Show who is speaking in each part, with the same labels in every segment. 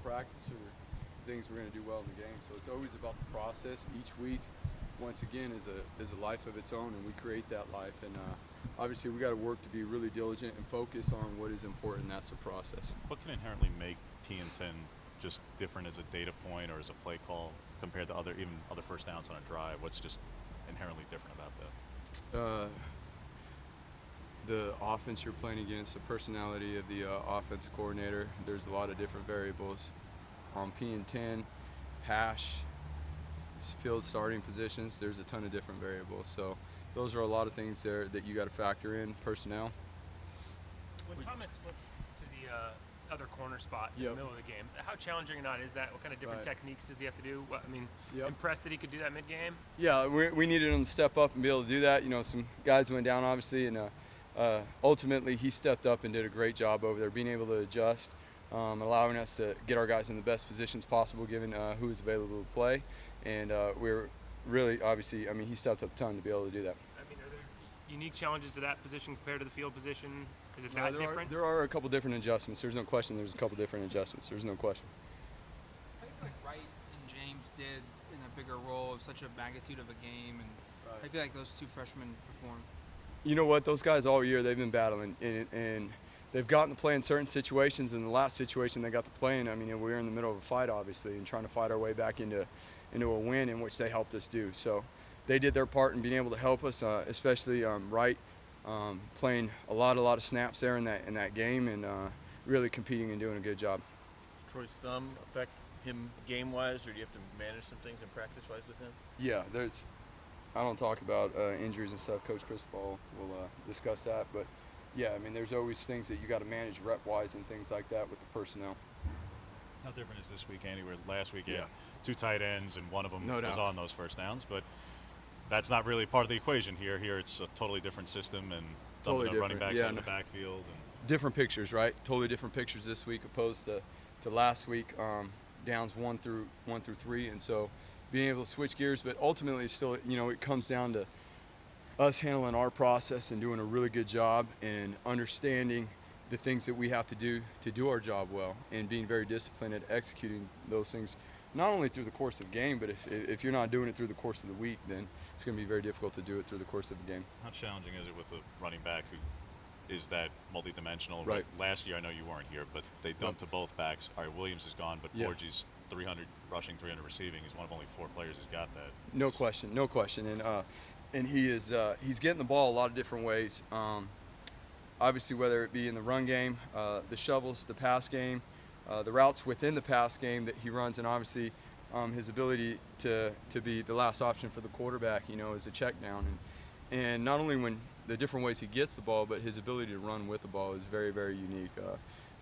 Speaker 1: practice or things we're going to do well in the game. So it's always about the process. Each week, once again, is a life of its own, and we create that life. And obviously, we got to work to be really diligent and focus on what is important. And that's the process.
Speaker 2: What can inherently make P&10 just different as a data point or as a play call compared to other first downs on a drive? What's just inherently different about that?
Speaker 1: The offense you're playing against, the personality of the offensive coordinator. There's a lot of different variables. On P&10, hash, field starting positions, there's a ton of different variables. So those are a lot of things there that you got to factor in. Personnel.
Speaker 3: When Thomas flips to the other corner spot in the middle of the game, how challenging or not is that? What kind of different techniques does he have to do? Impressed that he could do that mid-game?
Speaker 1: Yeah, we needed him to step up and be able to do that. Some guys went down, obviously, and ultimately he stepped up and did a great job over there, being able to adjust, allowing us to get our guys in the best positions possible given who is available to play. And we're really, obviously, he stepped up a ton to be able to do that.
Speaker 3: Are there unique challenges to that position compared to the field position? Is it that different?
Speaker 1: There are a couple different adjustments. There's no question there's a couple different adjustments. There's no question.
Speaker 4: How do you feel like Wright and James did in a bigger role of such a magnitude of a game? And how do you feel like those two freshmen performed?
Speaker 1: You know what? Those guys all year, they've been battling. And they've gotten to play in certain situations. In the last situation they got to play in, we were in the middle of a fight, obviously, and trying to fight our way back into a win, in which they helped us do. So they did their part in being able to help us, especially Wright. Playing a lot of snaps there in that game, and really competing and doing a good job.
Speaker 5: Does Troy's thumb affect him game-wise, or do you have to manage some things in practice-wise with him?
Speaker 1: Yeah, I don't talk about injuries and stuff. Coach Cristobal will discuss that, but yeah, there's always things that you got to manage rep-wise and things like that with the personnel.
Speaker 2: How different is this week, Andy? Where last week, two tight ends, and one of them was on those first downs, but that's not really part of the equation here. Here it's a totally different system, and
Speaker 1: totally
Speaker 2: running backs out of the backfield. And
Speaker 1: different pictures, right? Totally different pictures this week opposed to last week. Downs 1 through 3, and so being able to switch gears, but ultimately still, it comes down to us handling our process and doing a really good job and understanding the things that we have to do our job well, and being very disciplined at executing those things, not only through the course of the game, but if you're not doing it through the course of the week, then it's going to be very difficult to do it through the course of the game.
Speaker 2: How challenging is it with a running back who is that multidimensional?
Speaker 1: Right.
Speaker 2: Last year, I know you weren't here, but they dumped to both backs. All right, Williams is gone, but Borges, 300 rushing, 300 receiving. He's one of only 4 players who's got that.
Speaker 1: No question. And he's getting the ball a lot of different ways. Obviously, whether it be in the run game, the shovels, the pass game, the routes within the pass game that he runs, and obviously his ability to be the last option for the quarterback, as a check down. And not only when the different ways he gets the ball, but his ability to run with the ball is very, very unique.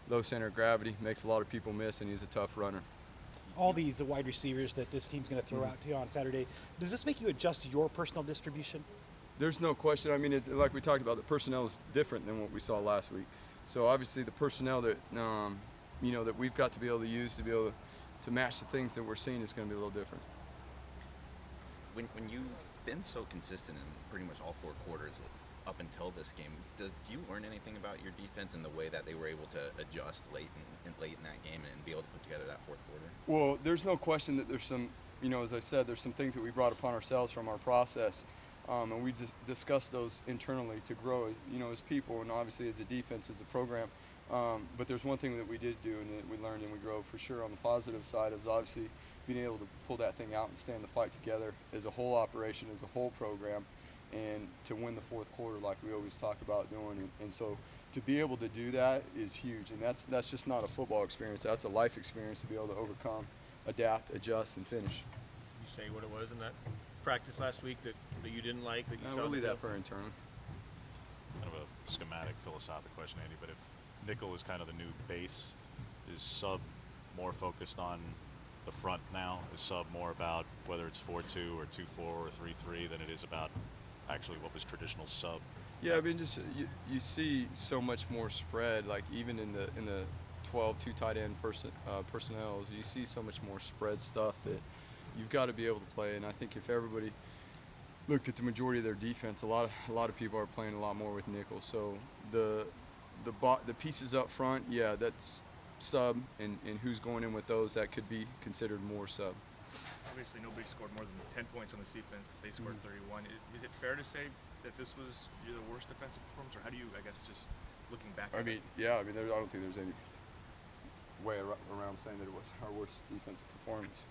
Speaker 1: Low center of gravity, makes a lot of people miss, and he's a tough runner.
Speaker 6: All these wide receivers that this team's going to throw out to you on Saturday, does this make you adjust your personal distribution?
Speaker 1: There's no question. Like we talked about, the personnel is different than what we saw last week. So obviously the personnel that that we've got to be able to use to be able to match the things that we're seeing is going to be a little different.
Speaker 7: When you've been so consistent in pretty much all 4 quarters up until this game, do you learn anything about your defense and the way that they were able to adjust late in that game and be able to put together that 4th quarter?
Speaker 1: Well, there's no question that there's some, as I said, there's some things that we brought upon ourselves from our process. And we just discussed those internally to grow, as people, and obviously as a defense, as a program. But there's one thing that we did do and that we learned and we grow for sure on the positive side is obviously being able to pull that thing out and stand the fight together as a whole operation, as a whole program, and to win the 4th quarter like we always talk about doing. And so to be able to do that is huge, and that's just not a football experience. That's a life experience to be able to overcome, adapt, adjust, and finish.
Speaker 5: Can you say what it was in that practice last week that you didn't like, that you saw?
Speaker 1: We'll leave that for internal.
Speaker 2: Kind of a schematic, philosophic question, Andy, but if nickel is kind of the new base, is sub more focused on the front now? Is sub more about whether it's 4-2 or 2-4 or 3-3 than it is about actually what was traditional sub?
Speaker 1: Yeah, just you see so much more spread, like even in the 12 2 tight end personnel, you see so much more spread stuff that you've got to be able to play. And I think if everybody looked at the majority of their defense, a lot of people are playing a lot more with nickel. So the pieces up front, yeah, that's sub and who's going in with those that could be considered more sub.
Speaker 8: Obviously, nobody scored more than 10 points on this defense. They scored 31. Is it fair to say that this was the worst defensive performance, or how do you, I guess, just looking back at it?
Speaker 1: Yeah, I don't think there's any way around saying that it was our worst defensive performance.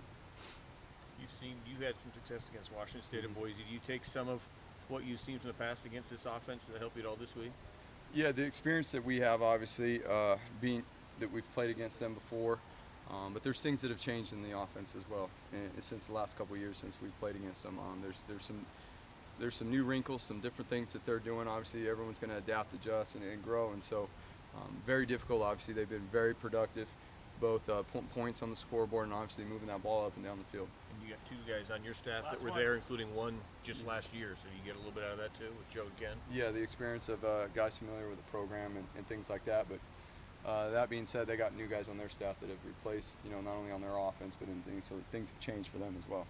Speaker 5: You had some success against Washington State and Boise. Do you take some of what you've seen from the past against this offense to help you at all this week?
Speaker 1: Yeah, the experience that we have, obviously, being that we've played against them before, but there's things that have changed in the offense as well since the last couple of years since we've played against them. There's some new wrinkles, some different things that they're doing. Obviously, everyone's going to adapt, adjust, and grow, and so very difficult. Obviously, they've been very productive, both points on the scoreboard and obviously moving that ball up and down the field.
Speaker 5: And you got two guys on your staff that were there, including one just last year, so you get a little bit out of that too with Joe again.
Speaker 1: Yeah, the experience of guys familiar with the program and things like that. But that being said, they got new guys on their staff that have replaced, not only on their offense but in things, so things have changed for them as well.